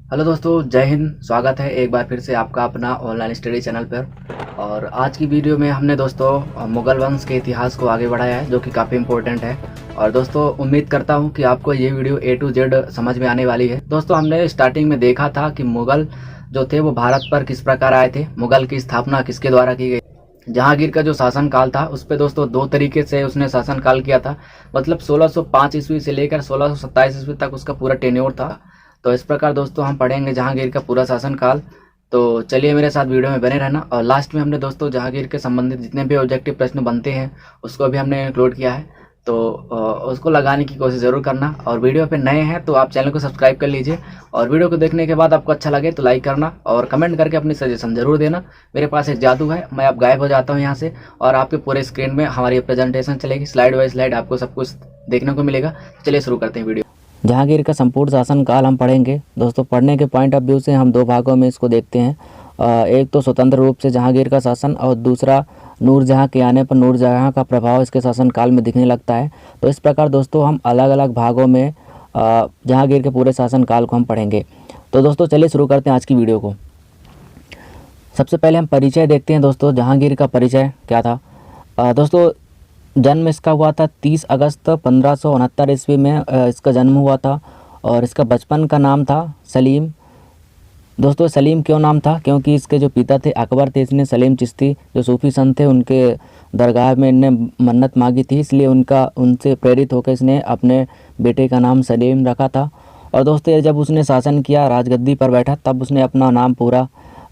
Hello दोस्तों, जय हिंद। स्वागत है एक बार फिर से आपका अपना ऑनलाइन स्टडी चैनल पर। और आज की वीडियो में हमने दोस्तों मुगल वंश के इतिहास को आगे बढ़ाया है, जो कि काफ़ी इम्पोर्टेंट है। और दोस्तों उम्मीद करता हूं कि आपको ये वीडियो A to Z समझ में आने वाली है। दोस्तों हमने स्टार्टिंग में देखा था कि मुगल जो थे वो भारत पर किस प्रकार आए थे, मुगल की स्थापना किसके द्वारा की गई। जहांगीर का जो शासन काल था उस पर दोस्तों दो तरीके से उसने शासन काल किया था। मतलब 1605 ईस्वी से लेकर 1627 ईस्वी तक उसका पूरा टेन्योर था। तो इस प्रकार दोस्तों हम पढ़ेंगे जहांगीर का पूरा शासन काल। तो चलिए मेरे साथ वीडियो में बने रहना। और लास्ट में हमने दोस्तों जहांगीर के संबंधित जितने भी ऑब्जेक्टिव प्रश्न बनते हैं उसको भी हमने इंक्लूड किया है। तो उसको लगाने की कोशिश ज़रूर करना। और वीडियो पे नए हैं तो आप चैनल को सब्सक्राइब कर लीजिए। और वीडियो को देखने के बाद आपको अच्छा लगे तो लाइक करना और कमेंट करके अपनी सजेशन ज़रूर देना। मेरे पास एक जादू है, मैं अब गायब हो जाता हूँ यहाँ से और आपके पूरे स्क्रीन में हमारी प्रेजेंटेशन चलेगी, स्लाइड बाई स्लाइड आपको सब कुछ देखने को मिलेगा। चलिए शुरू करते हैं वीडियो। जहांगीर का संपूर्ण शासनकाल हम पढ़ेंगे। दोस्तों पढ़ने के पॉइंट ऑफ व्यू से हम दो भागों में इसको देखते हैं। एक तो स्वतंत्र रूप से जहांगीर का शासन और दूसरा नूरजहां के आने पर नूरजहां का प्रभाव इसके शासनकाल में दिखने लगता है। तो इस प्रकार दोस्तों हम अलग अलग भागों में जहांगीर के पूरे शासनकाल को हम पढ़ेंगे। तो दोस्तों चलिए शुरू करते हैं आज की वीडियो को। सबसे पहले हम परिचय देखते हैं। दोस्तों जहांगीर का परिचय क्या था। दोस्तों जन्म इसका हुआ था 30 अगस्त 1569 ईस्वी में इसका जन्म हुआ था। और इसका बचपन का नाम था सलीम। दोस्तों सलीम क्यों नाम था, क्योंकि इसके जो पिता थे अकबर थे, इसने सलीम चिश्ती जो सूफ़ी संत थे उनके दरगाह में इनने मन्नत मांगी थी, इसलिए उनसे प्रेरित होकर इसने अपने बेटे का नाम सलीम रखा था। और दोस्तों जब उसने शासन किया, राजगद्दी पर बैठा, तब उसने अपना नाम पूरा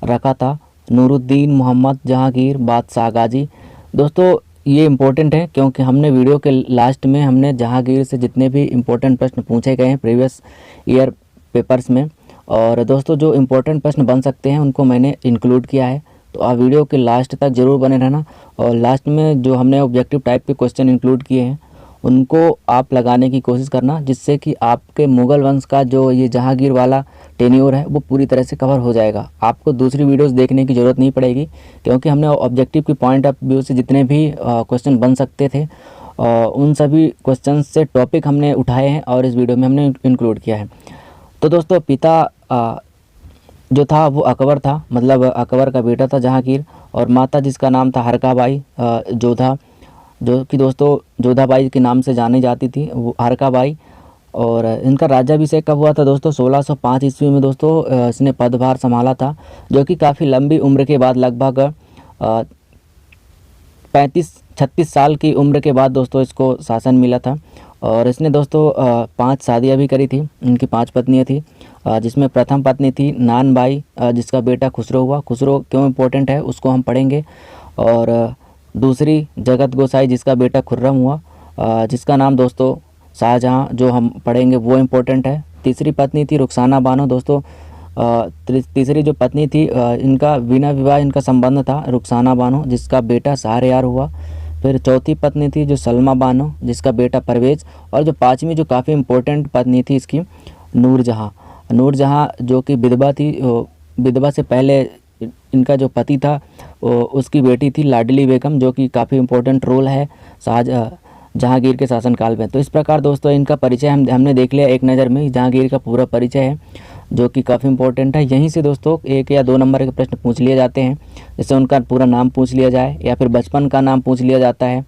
रखा था नूरुद्दीन मोहम्मद जहांगीर बादशाह गाजी। दोस्तों ये इम्पोर्टेंट है क्योंकि हमने वीडियो के लास्ट में हमने जहांगीर से जितने भी इम्पोर्टेंट प्रश्न पूछे गए हैं प्रीवियस ईयर पेपर्स में, और दोस्तों जो इम्पोर्टेंट प्रश्न बन सकते हैं उनको मैंने इंक्लूड किया है। तो आप वीडियो के लास्ट तक ज़रूर बने रहना। और लास्ट में जो हमने ऑब्जेक्टिव टाइप के क्वेश्चन इंक्लूड किए हैं उनको आप लगाने की कोशिश करना, जिससे कि आपके मुग़ल वंश का जो ये जहांगीर वाला टेन्योर है वो पूरी तरह से कवर हो जाएगा। आपको दूसरी वीडियोस देखने की ज़रूरत नहीं पड़ेगी, क्योंकि हमने ऑब्जेक्टिव के पॉइंट ऑफ व्यू से जितने भी क्वेश्चन बन सकते थे उन सभी क्वेश्चन से टॉपिक हमने उठाए हैं और इस वीडियो में हमने इंक्लूड किया है। तो दोस्तों पिता जो था वो अकबर था, मतलब अकबर का बेटा था जहांगीर। और माता जिसका नाम था हरकाबाई जोधा, जो कि दोस्तों जोधाबाई के नाम से जानी जाती थी, वो हरकाबाई। और इनका राज्याभिषेक कब हुआ था दोस्तों, 1605 ईस्वी में दोस्तों इसने पदभार संभाला था, जो कि काफ़ी लंबी उम्र के बाद, लगभग 35-36 साल की उम्र के बाद दोस्तों इसको शासन मिला था। और इसने दोस्तों 5 शादियाँ भी करी थी। इनकी 5 पत्नियाँ थी, जिसमें प्रथम पत्नी थी नानबाई, जिसका बेटा खुसरो हुआ। खुसरो क्यों इम्पोर्टेंट है उसको हम पढ़ेंगे। और दूसरी जगत गोसाई, जिसका बेटा खुर्रम हुआ, जिसका नाम दोस्तों शाहजहाँ, जो हम पढ़ेंगे वो इम्पोर्टेंट है। तीसरी पत्नी थी रुखसाना बानो। दोस्तों तीसरी जो पत्नी थी इनका बिना विवाह इनका संबंध था, रुखसाना बानो, जिसका बेटा शाहरयार हुआ। फिर चौथी पत्नी थी जो सलमा बानो, जिसका बेटा परवेज़। और जो पाँचवीं जो काफ़ी इम्पोर्टेंट पत्नी थी इसकी, नूरजहाँ। नूरजहाँ जो कि विधवा थी, विधवा से पहले इनका जो पति था उसकी बेटी थी लाडली बेगम, जो कि काफ़ी इम्पोर्टेंट रोल है जहांगीर के शासनकाल में। तो इस प्रकार दोस्तों इनका परिचय हमने देख लिया एक नज़र में। जहांगीर का पूरा परिचय है जो कि काफ़ी इंपॉर्टेंट है। यहीं से दोस्तों 1 या 2 नंबर के प्रश्न पूछ लिए जाते हैं, जैसे उनका पूरा नाम पूछ लिया जाए, या फिर बचपन का नाम पूछ लिया जाता है,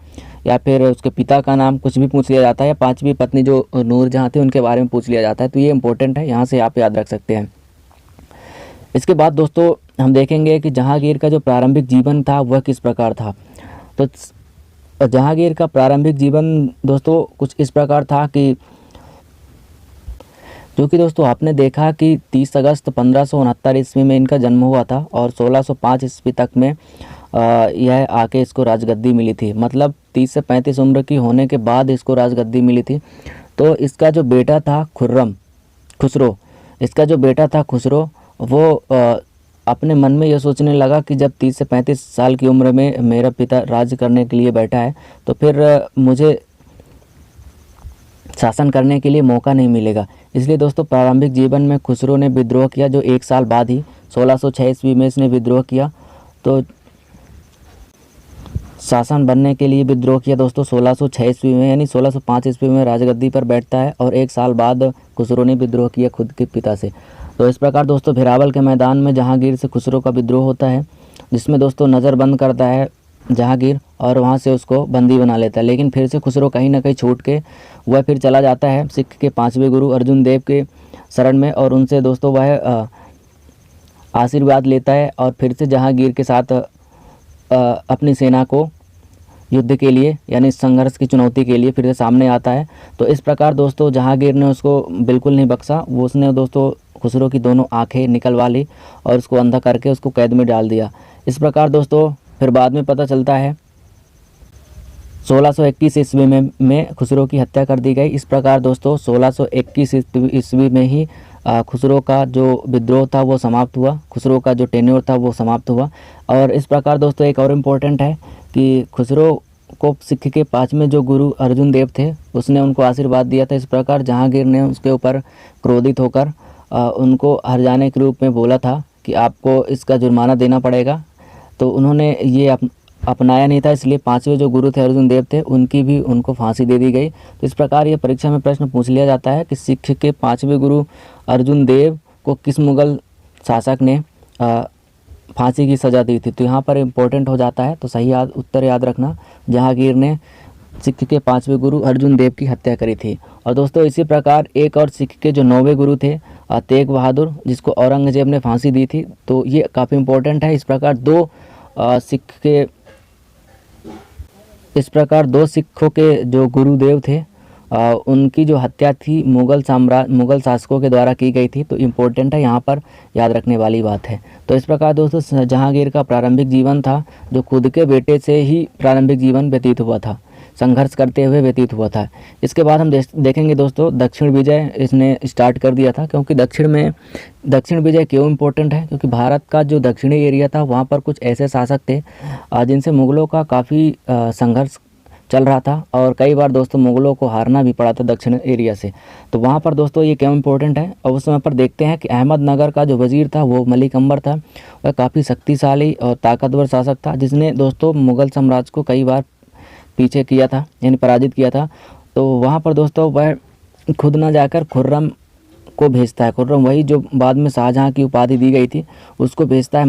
या फिर उसके पिता का नाम कुछ भी पूछ लिया जाता है, या 5वीं पत्नी जो नूरजहाँ थी उनके बारे में पूछ लिया जाता है। तो ये इंपॉर्टेंट है, यहाँ से आप याद रख सकते हैं। इसके बाद दोस्तों हम देखेंगे कि जहांगीर का जो प्रारंभिक जीवन था वह किस प्रकार था। तो जहांगीर का प्रारंभिक जीवन दोस्तों कुछ इस प्रकार था कि जो कि दोस्तों आपने देखा कि 30 अगस्त 1569 ईस्वी में इनका जन्म हुआ था और 1605 ईस्वी तक में यह आके इसको राजगद्दी मिली थी। मतलब 30 से 35 उम्र की होने के बाद इसको राजगद्दी मिली थी। तो इसका जो बेटा था खुसरो, इसका जो बेटा था खुसरो, वो अपने मन में यह सोचने लगा कि जब 30 से 35 साल की उम्र में मेरा पिता राज्य करने के लिए बैठा है तो फिर मुझे शासन करने के लिए मौका नहीं मिलेगा। इसलिए दोस्तों प्रारंभिक जीवन में खुसरो ने विद्रोह किया, जो 1 साल बाद ही 1606 ईस्वी में इसने विद्रोह किया। तो शासन बनने के लिए विद्रोह किया दोस्तों 1606 ईस्वी में, यानी 1605 ईस्वी में राजगद्दी पर बैठता है और 1 साल बाद खुसरो ने विद्रोह किया खुद के पिता से। तो इस प्रकार दोस्तों भिरावल के मैदान में जहांगीर से खुसरो का विद्रोह होता है, जिसमें दोस्तों नज़रबंद करता है जहांगीर और वहां से उसको बंदी बना लेता है। लेकिन फिर से खुसरो कहीं ना कहीं छूट के वह फिर चला जाता है सिख के 5वें गुरु अर्जुन देव के शरण में और उनसे दोस्तों वह आशीर्वाद लेता है और फिर से जहांगीर के साथ अपनी सेना को युद्ध के लिए यानी संघर्ष की चुनौती के लिए फिर से सामने आता है। तो इस प्रकार दोस्तों जहांगीर ने उसको बिल्कुल नहीं बख्शा, वो उसने दोस्तों खुसरो की दोनों आंखें निकलवा ली और उसको अंधा करके उसको कैद में डाल दिया। इस प्रकार दोस्तों फिर बाद में पता चलता है 1621 ईस्वी में खुसरो की हत्या कर दी गई। इस प्रकार दोस्तों 1621 ईस्वी में ही खुसरो का जो विद्रोह था वो समाप्त हुआ, खुसरो का जो टेन्योर था वो समाप्त हुआ। और इस प्रकार दोस्तों एक और इम्पोर्टेंट है कि खुसरो को सिख के 5वें जो गुरु अर्जुन देव थे उसने उनको आशीर्वाद दिया था। इस प्रकार जहांगीर ने उसके ऊपर क्रोधित होकर उनको हरजाने के रूप में बोला था कि आपको इसका जुर्माना देना पड़ेगा। तो उन्होंने ये अपनाया नहीं था, इसलिए 5वें जो गुरु थे अर्जुन देव थे उनकी भी उनको फांसी दे दी गई। तो इस प्रकार ये परीक्षा में प्रश्न पूछ लिया जाता है कि सिख के 5वें गुरु अर्जुन देव को किस मुगल शासक ने फांसी की सज़ा दी थी। तो यहाँ पर इम्पोर्टेंट हो जाता है, तो सही उत्तर याद रखना, जहांगीर ने सिख के 5वें गुरु अर्जुन देव की हत्या करी थी। और दोस्तों इसी प्रकार एक और सिख के जो 9वें गुरु थे तेग बहादुर, जिसको औरंगजेब ने फांसी दी थी, तो ये काफ़ी इम्पोर्टेंट है। इस प्रकार दो सिखों के जो गुरुदेव थे उनकी जो हत्या थी मुगल शासकों के द्वारा की गई थी। तो इम्पोर्टेंट है, यहाँ पर याद रखने वाली बात है। तो इस प्रकार दोस्तों जहांगीर का प्रारंभिक जीवन था जो खुद के बेटे से ही प्रारंभिक जीवन व्यतीत हुआ था, संघर्ष करते हुए व्यतीत हुआ था। इसके बाद हम देखेंगे दोस्तों दक्षिण विजय इसने स्टार्ट कर दिया था। क्योंकि दक्षिण विजय क्यों इम्पोर्टेंट है, क्योंकि भारत का जो दक्षिणी एरिया था वहाँ पर कुछ ऐसे शासक थे जिनसे मुग़लों का काफ़ी संघर्ष चल रहा था और कई बार दोस्तों मुग़लों को हारना भी पड़ा था दक्षिण एरिया से। तो वहाँ पर दोस्तों ये क्यों इम्पोर्टेंट है, और उस समय पर देखते हैं कि अहमदनगर का जो वज़ीर था वो मलिक अंबर था। वह काफ़ी शक्तिशाली और ताकतवर शासक था जिसने दोस्तों मुग़ल साम्राज्य को कई बार पीछे किया था, यानी पराजित किया था। तो वहाँ पर दोस्तों वह खुद ना जाकर खुर्रम को भेजता है। खुर्रम वही जो बाद में शाहजहाँ की उपाधि दी गई थी उसको भेजता है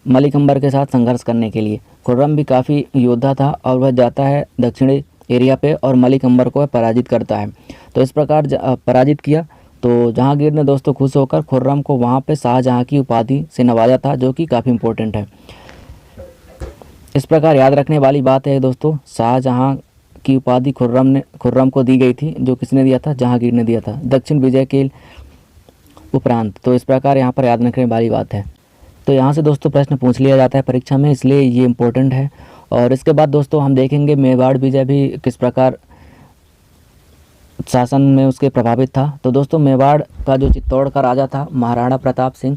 मलिक अंबर के साथ संघर्ष करने के लिए। खुर्रम भी काफ़ी योद्धा था और वह जाता है दक्षिणी एरिया पे और मलिक अंबर को पराजित करता है। तो इस प्रकार पराजित किया तो जहांगीर ने दोस्तों खुश होकर खुर्रम को वहाँ पे शाहजहाँ की उपाधि से नवाजा था, जो कि काफ़ी इम्पोर्टेंट है। इस प्रकार याद रखने वाली बात है दोस्तों, शाहजहाँ की उपाधि खुर्रम को दी गई थी, जो किसने दिया था, जहांगीर ने दिया था दक्षिण विजय के उपरांत। तो इस प्रकार यहाँ पर याद रखने वाली बात है। तो यहाँ से दोस्तों प्रश्न पूछ लिया जाता है परीक्षा में, इसलिए ये इम्पोर्टेंट है। और इसके बाद दोस्तों हम देखेंगे मेवाड़ विजय भी किस प्रकार शासन में उसके प्रभावित था। तो दोस्तों मेवाड़ का जो चित्तौड़ का राजा था महाराणा प्रताप सिंह,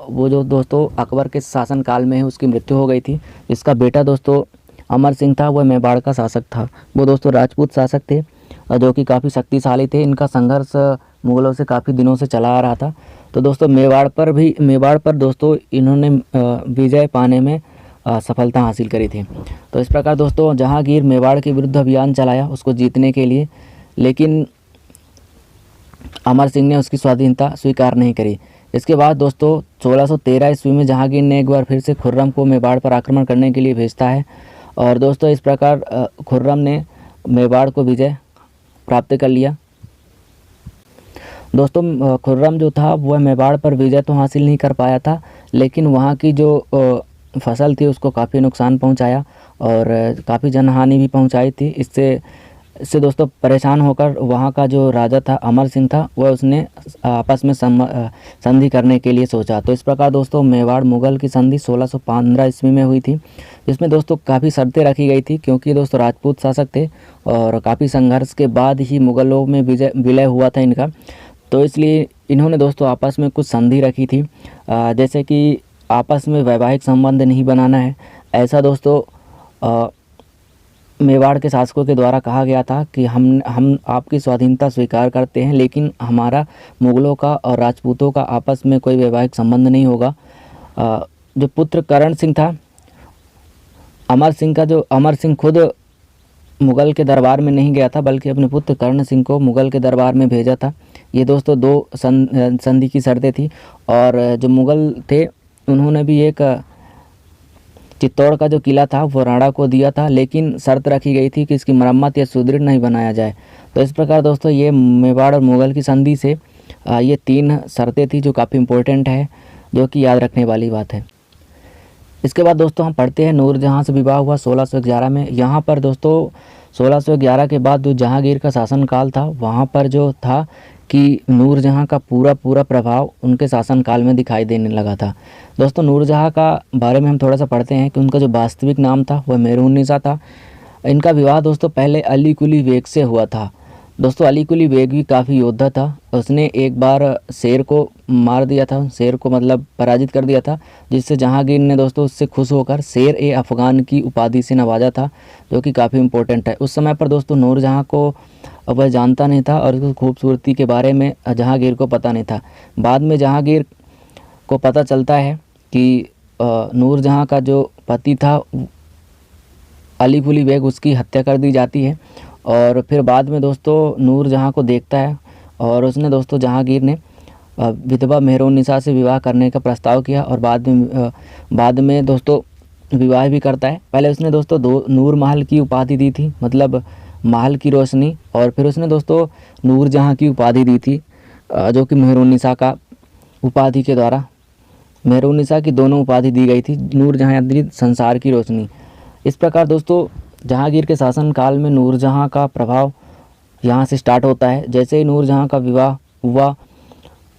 वो जो दोस्तों अकबर के शासन काल में उसकी मृत्यु हो गई थी। इसका बेटा दोस्तों अमर सिंह था, वह मेवाड़ का शासक था। वो दोस्तों राजपूत शासक थे जो कि काफ़ी शक्तिशाली थे। इनका संघर्ष मुग़लों से काफ़ी दिनों से चला आ रहा था। तो दोस्तों मेवाड़ पर दोस्तों इन्होंने विजय पाने में सफलता हासिल करी थी। तो इस प्रकार दोस्तों जहांगीर मेवाड़ के विरुद्ध अभियान चलाया उसको जीतने के लिए, लेकिन अमर सिंह ने उसकी स्वाधीनता स्वीकार नहीं करी। इसके बाद दोस्तों 1613 ईस्वी में जहांगीर ने एक बार फिर से खुर्रम को मेवाड़ पर आक्रमण करने के लिए भेजता है और दोस्तों इस प्रकार खुर्रम ने मेवाड़ को विजय प्राप्त कर लिया। दोस्तों खुर्रम जो था वह मेवाड़ पर विजय तो हासिल नहीं कर पाया था, लेकिन वहाँ की जो फसल थी उसको काफ़ी नुकसान पहुँचाया और काफ़ी जनहानि भी पहुँचाई थी। इससे दोस्तों परेशान होकर वहाँ का जो राजा था अमर सिंह था वह उसने आपस में संधि करने के लिए सोचा। तो इस प्रकार दोस्तों मेवाड़ मुग़ल की संधि 1615 ईस्वी में हुई थी, जिसमें दोस्तों काफ़ी शर्तें रखी गई थी, क्योंकि दोस्तों राजपूत शासक थे और काफ़ी संघर्ष के बाद ही मुग़लों में विलय हुआ था इनका। तो इसलिए इन्होंने दोस्तों आपस में कुछ संधि रखी थी, जैसे कि आपस में वैवाहिक संबंध नहीं बनाना है। ऐसा दोस्तों मेवाड़ के शासकों के द्वारा कहा गया था कि हम आपकी स्वाधीनता स्वीकार करते हैं, लेकिन हमारा मुग़लों का और राजपूतों का आपस में कोई वैवाहिक संबंध नहीं होगा। जो पुत्र करण सिंह था अमर सिंह खुद मुग़ल के दरबार में नहीं गया था, बल्कि अपने पुत्र कर्ण सिंह को मुग़ल के दरबार में भेजा था। ये दोस्तों दो संधि की शर्तें थी। और जो मुग़ल थे उन्होंने भी एक चित्तौड़ का जो किला था वो राणा को दिया था, लेकिन शर्त रखी गई थी कि इसकी मरम्मत या सुदृढ़ नहीं बनाया जाए। तो इस प्रकार दोस्तों ये मेवाड़ और मुग़ल की संधि से ये 3 शर्तें थी जो काफ़ी इम्पोर्टेंट है, जो कि याद रखने वाली बात है। इसके बाद दोस्तों हम पढ़ते हैं नूरजहाँ से विवाह हुआ 1611 में। यहाँ पर दोस्तों 1611 के बाद जो जहांगीर का शासनकाल था, वहाँ पर जो था कि नूरजहाँ का पूरा प्रभाव उनके शासनकाल में दिखाई देने लगा था। दोस्तों नूरजहाँ का बारे में हम थोड़ा सा पढ़ते हैं कि उनका जो वास्तविक नाम था वह मेहरुन्निसा था। इनका विवाह दोस्तों पहले अली कुली बेग से हुआ था। दोस्तों अली कुली बेग भी काफ़ी योद्धा था। उसने एक बार शेर को मार दिया था, शेर को मतलब पराजित कर दिया था, जिससे जहांगीर ने दोस्तों उससे खुश होकर शेर ए अफ़गान की उपाधि से नवाजा था, जो कि काफ़ी इम्पोर्टेंट है। उस समय पर दोस्तों नूरजहाँ को वह जानता नहीं था और उसकी खूबसूरती के बारे में जहांगीर को पता नहीं था। बाद में जहांगीर को पता चलता है कि नूरजहाँ का जो पति था अली कुली बेग, उसकी हत्या कर दी जाती है। और फिर बाद में दोस्तों नूरजहाँ को देखता है और उसने दोस्तों जहांगीर ने विधवा मेहरुन्निसा से विवाह करने का प्रस्ताव किया और बाद में दोस्तों विवाह भी करता है। पहले उसने दोस्तों नूर महल की उपाधि दी थी, मतलब महल की रोशनी, और फिर उसने दोस्तों नूरजहाँ की उपाधि दी थी, जो कि मेहरुन्निसा का उपाधि के द्वारा मेहरुन्निसा की दोनों उपाधि दी गई थी। नूरजहाँ यानी संसार की रोशनी। इस प्रकार दोस्तों जहांगीर के शासनकाल में नूरजहाँ का प्रभाव यहाँ से स्टार्ट होता है। जैसे ही नूरजहाँ का विवाह हुआ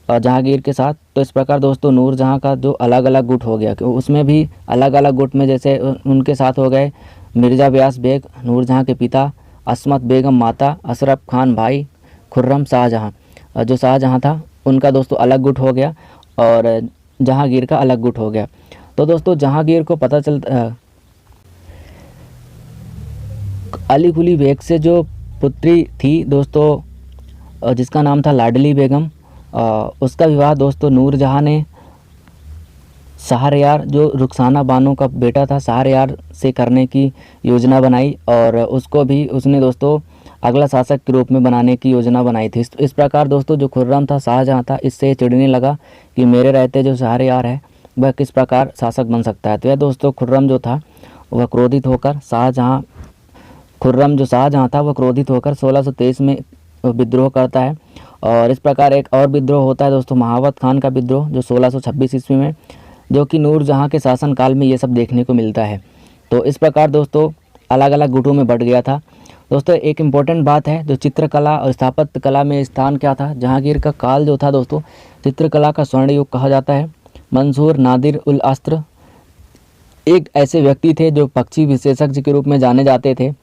जहांगीर के साथ, तो इस प्रकार दोस्तों नूरजहाँ का जो अलग अलग गुट हो गया, उसमें भी अलग अलग गुट में जैसे उनके साथ हो गए मिर्ज़ा व्यास बेग नूरजहाँ के पिता, अस्मत बेगम माता, अशरफ खान भाई, खुर्रम शाहजहाँ। जो शाहजहाँ था उनका दोस्तों अलग गुट हो गया और जहांगीर का अलग गुट हो गया। तो दोस्तों जहांगीर को पता चलता अली कुली बेग से जो पुत्री थी दोस्तों जिसका नाम था लाडली बेगम, उसका विवाह दोस्तों नूरजहाँ ने शाहरयार जो रुखसाना बानो का बेटा था शाहरयार से करने की योजना बनाई और उसको भी उसने दोस्तों अगला शासक के रूप में बनाने की योजना बनाई थी। इस प्रकार दोस्तों जो खुर्रम था, शाहजहाँ था, इससे चिढ़ने लगा कि मेरे रहते जो शाहरयार है वह किस प्रकार शासक बन सकता है। तो यह दोस्तों खुर्रम जो था वह क्रोधित होकर शाहजहाँ था वह क्रोधित होकर 1623 में विद्रोह करता है। और इस प्रकार एक और विद्रोह होता है दोस्तों महावत खान का विद्रोह, जो 1626 ईस्वी में, जो कि नूरजहाँ के शासनकाल में ये सब देखने को मिलता है। तो इस प्रकार दोस्तों अलग अलग गुटों में बढ़ गया था। दोस्तों एक इम्पोर्टेंट बात है, जो चित्रकला और स्थापत्य कला में स्थान क्या था। जहांगीर का काल जो था दोस्तों चित्रकला का स्वर्ण युग कहा जाता है। मंसूर नादिर उल अस्त्र एक ऐसे व्यक्ति थे जो पक्षी विशेषज्ञ के रूप में जाने जाते थे।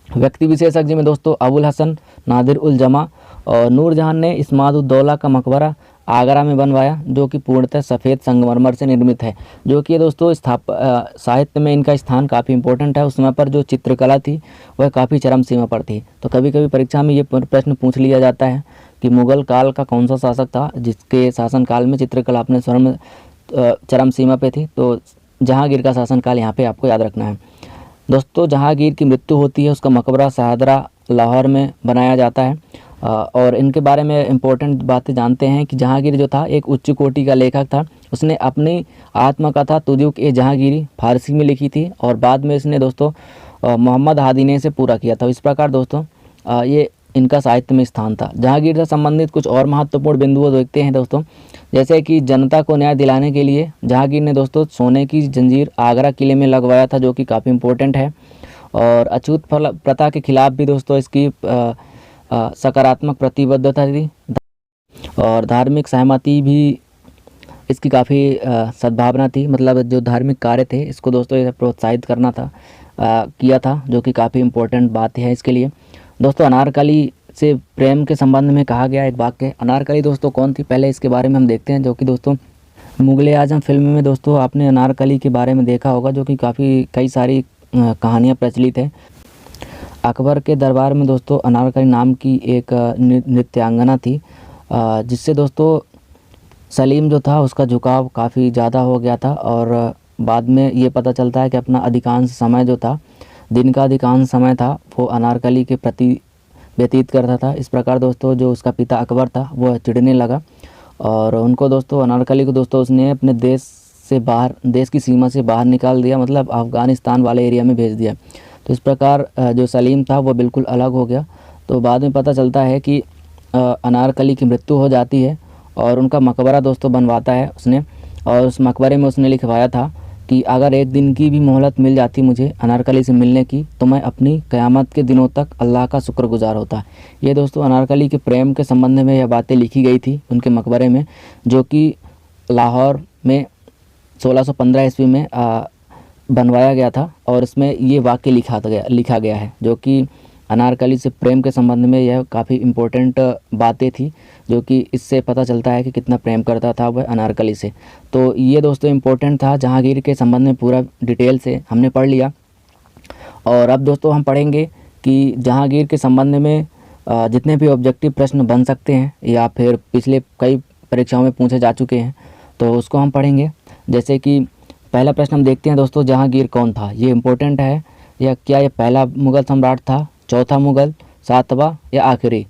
व्यक्ति विशेषज्ञ में दोस्तों अबुल हसन नादिर उल जमा और नूरजहाँ ने इस्माद-उद-दौला का मकबरा आगरा में बनवाया, जो कि पूर्णतः सफ़ेद संगमरमर से निर्मित है, जो कि दोस्तों साहित्य में इनका स्थान काफ़ी इंपॉर्टेंट है। उस समय पर जो चित्रकला थी वह काफ़ी चरम सीमा पर थी। तो कभी कभी परीक्षा में ये प्रश्न पूछ लिया जाता है कि मुग़ल काल का कौन सा शासक था जिसके शासनकाल में चित्रकला अपने स्वर्ण चरम सीमा पर थी। तो जहांगीर का शासनकाल यहाँ पर आपको याद रखना है। दोस्तों जहांगीर की मृत्यु होती है, उसका मकबरा शाहदरा लाहौर में बनाया जाता है। और इनके बारे में इम्पोर्टेंट बातें जानते हैं कि जहांगीर जो था एक उच्च कोटि का लेखक था। उसने अपनी आत्मकथा तुजुक ए जहांगीरी फारसी में लिखी थी और बाद में इसने दोस्तों मोहम्मद हादी ने इसे पूरा किया था। इस प्रकार दोस्तों ये इनका साहित्य में स्थान था। जहांगीर से संबंधित कुछ और महत्वपूर्ण बिंदुओं देखते हैं दोस्तों, जैसे कि जनता को न्याय दिलाने के लिए जहांगीर ने दोस्तों सोने की जंजीर आगरा किले में लगवाया था, जो कि काफ़ी इम्पोर्टेंट है। और अछूत प्रथा के खिलाफ भी दोस्तों इसकी सकारात्मक प्रतिबद्धता थी और धार्मिक सहमति भी इसकी काफ़ी सद्भावना थी। मतलब जो धार्मिक कार्य थे इसको दोस्तों प्रोत्साहित करना था किया था, जो कि काफ़ी इम्पोर्टेंट बात है इसके लिए। दोस्तों अनारकली से प्रेम के संबंध में कहा गया एक वाक्य। अनारकली दोस्तों कौन थी, पहले इसके बारे में हम देखते हैं, जो कि दोस्तों मुग़ल आज़म फिल्म में दोस्तों आपने अनारकली के बारे में देखा होगा, जो कि कई सारी कहानियाँ प्रचलित है। अकबर के दरबार में दोस्तों अनारकली नाम की एक नृत्यांगना थी, जिससे दोस्तों सलीम जो था उसका झुकाव काफ़ी ज़्यादा हो गया था और बाद में ये पता चलता है कि अपना अधिकांश समय जो था, दिन का अधिकांश समय था, वो अनारकली के प्रति व्यतीत करता था। इस प्रकार दोस्तों जो उसका पिता अकबर था वो चिढ़ने लगा और उनको दोस्तों, अनारकली को दोस्तों उसने अपने देश से बाहर, देश की सीमा से बाहर निकाल दिया, मतलब अफ़गानिस्तान वाले एरिया में भेज दिया। तो इस प्रकार जो सलीम था वो बिल्कुल अलग हो गया। तो बाद में पता चलता है कि अनारकली की मृत्यु हो जाती है और उनका मकबरा दोस्तों बनवाता है उसने, और उस मकबरे में उसने लिखवाया था कि अगर एक दिन की भी मोहलत मिल जाती मुझे अनारकली से मिलने की, तो मैं अपनी क़यामत के दिनों तक अल्लाह का शुक्रगुजार होता। ये दोस्तों अनारकली के प्रेम के संबंध में यह बातें लिखी गई थी उनके मकबरे में, जो कि लाहौर में 1615 ईस्वी में बनवाया गया था। और इसमें ये वाक्य लिखा गया है, जो कि अनारकली से प्रेम के संबंध में यह काफ़ी इम्पोर्टेंट बातें थी, जो कि इससे पता चलता है कि कितना प्रेम करता था वह अनारकली से। तो ये दोस्तों इम्पोर्टेंट था, जहांगीर के संबंध में पूरा डिटेल से हमने पढ़ लिया। और अब दोस्तों हम पढ़ेंगे कि जहांगीर के संबंध में जितने भी ऑब्जेक्टिव प्रश्न बन सकते हैं या फिर पिछले कई परीक्षाओं में पूछे जा चुके हैं, तो उसको हम पढ़ेंगे। जैसे कि पहला प्रश्न हम देखते हैं दोस्तों, जहांगीर कौन था? ये इम्पोर्टेंट है। या क्या ये पहला मुग़ल सम्राट था, चौथा मुग़ल, सातवां या आखिरी?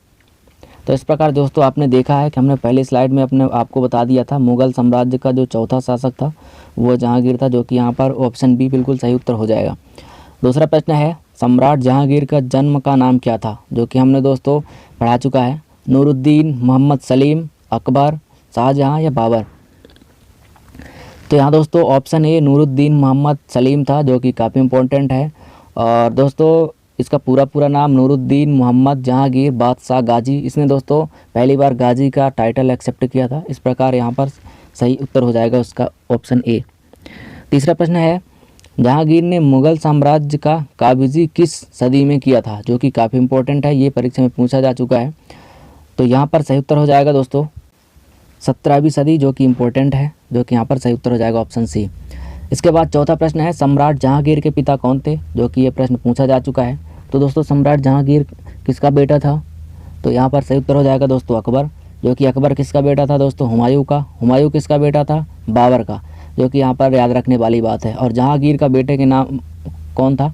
तो इस प्रकार दोस्तों आपने देखा है कि हमने पहले स्लाइड में अपने आपको बता दिया था, मुग़ल साम्राज्य का जो चौथा शासक था वो जहांगीर था, जो कि यहाँ पर ऑप्शन बी बिल्कुल सही उत्तर हो जाएगा। दूसरा प्रश्न है, सम्राट जहांगीर का जन्म का नाम क्या था? जो कि हमने दोस्तों पढ़ा चुका है, नूरुद्दीन, मोहम्मद सलीम, अकबर, शाहजहाँ या बाबर? तो यहाँ दोस्तों ऑप्शन ए नूरुद्दीन मोहम्मद सलीम था, जो कि काफ़ी इम्पोर्टेंट है। और दोस्तों इसका पूरा नाम नूरुद्दीन मोहम्मद जहांगीर बादशाह गाजी। इसने दोस्तों पहली बार गाजी का टाइटल एक्सेप्ट किया था। इस प्रकार यहाँ पर सही उत्तर हो जाएगा उसका ऑप्शन ए। तीसरा प्रश्न है, जहांगीर ने मुग़ल साम्राज्य का काबिज़ी किस सदी में किया था? जो कि काफ़ी इम्पोर्टेंट है, ये परीक्षा में पूछा जा चुका है। तो यहाँ पर सही उत्तर हो जाएगा दोस्तों 17वीं सदी, जो कि इम्पोर्टेंट है, जो कि यहाँ पर सही उत्तर हो जाएगा ऑप्शन सी। इसके बाद चौथा प्रश्न है, सम्राट जहांगीर के पिता कौन थे? जो कि ये प्रश्न पूछा जा चुका है। तो दोस्तों सम्राट जहांगीर किसका बेटा था? तो यहाँ पर सही उत्तर हो जाएगा दोस्तों अकबर। जो कि अकबर किसका बेटा था दोस्तों? हुमायूं का। हुमायूं किसका बेटा था? बाबर का। जो कि यहाँ पर याद रखने वाली बात है। और जहांगीर का बेटे के नाम कौन था?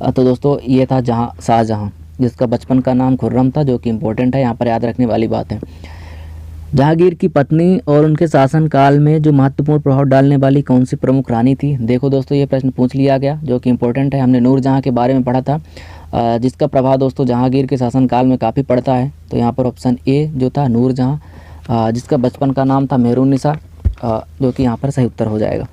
तो दोस्तों ये था शाहजहाँ, जिसका बचपन का नाम खुर्रम था, जो कि इम्पोर्टेंट है, यहाँ पर याद रखने वाली बात है। जहांगीर की पत्नी और उनके शासनकाल में जो महत्वपूर्ण प्रभाव डालने वाली कौन सी प्रमुख रानी थी? देखो दोस्तों ये प्रश्न पूछ लिया गया, जो कि इम्पोर्टेंट है। हमने नूरजहाँ के बारे में पढ़ा था, जिसका प्रभाव दोस्तों जहांगीर के शासनकाल में काफ़ी पड़ता है। तो यहाँ पर ऑप्शन ए जो था नूरजहाँ, जिसका बचपन का नाम था मेहरुन्निसा, जो कि यहाँ पर सही उत्तर हो जाएगा।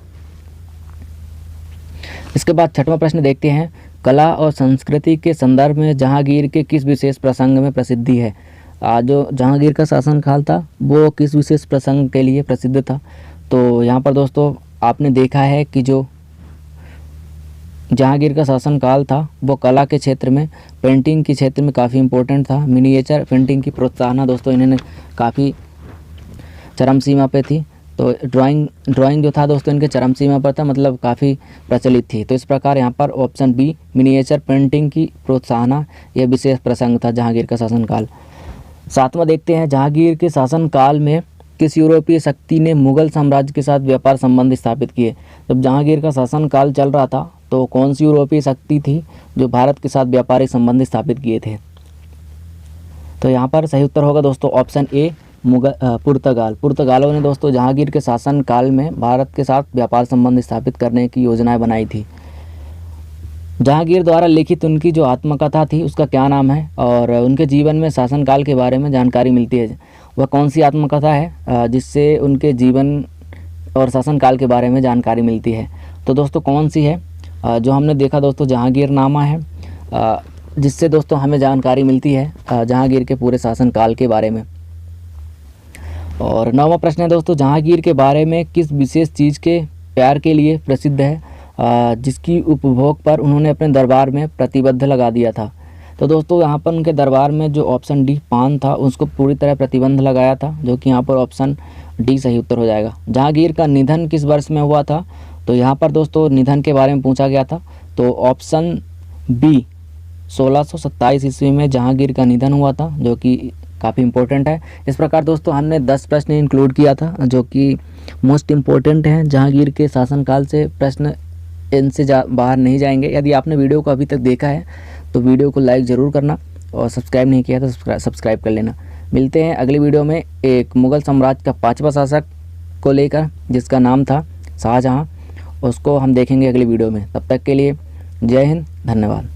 इसके बाद छठवां प्रश्न देखते हैं, कला और संस्कृति के संदर्भ में जहांगीर के किस विशेष प्रसंग में प्रसिद्धि है? जो जहांगीर का शासनकाल था वो किस विशेष प्रसंग के लिए प्रसिद्ध था? तो यहाँ पर दोस्तों आपने देखा है कि जो जहांगीर का शासनकाल था वो कला के क्षेत्र में, पेंटिंग के क्षेत्र में काफ़ी इम्पोर्टेंट था। मिनिएचर पेंटिंग की प्रोत्साहन दोस्तों इन्होंने काफ़ी चरम सीमा पे थी। तो ड्राइंग जो था दोस्तों इनके चरम सीमा पर था, मतलब काफ़ी प्रचलित थी। तो इस प्रकार यहाँ पर ऑप्शन बी मिनिएचर पेंटिंग की प्रोत्साहन यह विशेष प्रसंग था जहांगीर का शासनकाल। सातवां देखते हैं, जहांगीर के शासनकाल में किस यूरोपीय शक्ति ने मुग़ल साम्राज्य के साथ व्यापार संबंध स्थापित किए? जब जहांगीर का शासनकाल चल रहा था तो कौन सी यूरोपीय शक्ति थी जो भारत के साथ व्यापारिक संबंध स्थापित किए थे? तो यहाँ पर सही उत्तर होगा दोस्तों ऑप्शन ए पुर्तगाल। पुर्तगालों ने दोस्तों जहांगीर के शासनकाल में भारत के साथ व्यापार संबंध स्थापित करने की योजनाएं बनाई थी। जहांगीर द्वारा लिखित उनकी जो आत्मकथा थी उसका क्या नाम है? और उनके जीवन में शासनकाल के बारे में जानकारी मिलती है, वह कौन सी आत्मकथा है जिससे उनके जीवन और शासनकाल के बारे में जानकारी मिलती है? तो दोस्तों कौन सी है? जो हमने देखा दोस्तों जहांगीरनामा है, जिससे दोस्तों हमें जानकारी मिलती है जहांगीर के पूरे शासनकाल के बारे में। और नौवां प्रश्न है दोस्तों, जहांगीर के बारे में किस विशेष चीज़ के प्यार के लिए प्रसिद्ध है जिसकी उपभोग पर उन्होंने अपने दरबार में प्रतिबंध लगा दिया था? तो दोस्तों यहाँ पर उनके दरबार में जो ऑप्शन डी पान था उसको पूरी तरह प्रतिबंध लगाया था, जो कि यहाँ पर ऑप्शन डी सही उत्तर हो जाएगा। जहांगीर का निधन किस वर्ष में हुआ था? तो यहाँ पर दोस्तों निधन के बारे में पूछा गया था, तो ऑप्शन बी 1627 ईस्वी में जहांगीर का निधन हुआ था, जो कि काफ़ी इम्पोर्टेंट है। इस प्रकार दोस्तों हमने 10 प्रश्न इंक्लूड किया था, जो कि मोस्ट इम्पोर्टेंट हैं। जहांगीर के शासनकाल से प्रश्न इनसे बाहर नहीं जाएंगे। यदि आपने वीडियो को अभी तक देखा है तो वीडियो को लाइक ज़रूर करना और सब्सक्राइब नहीं किया तो सब्सक्राइब कर लेना। मिलते हैं अगली वीडियो में एक मुग़ल साम्राज्य का 5वां शासक को लेकर, जिसका नाम था शाहजहाँ। उसको हम देखेंगे अगली वीडियो में। तब तक के लिए जय हिंद, धन्यवाद।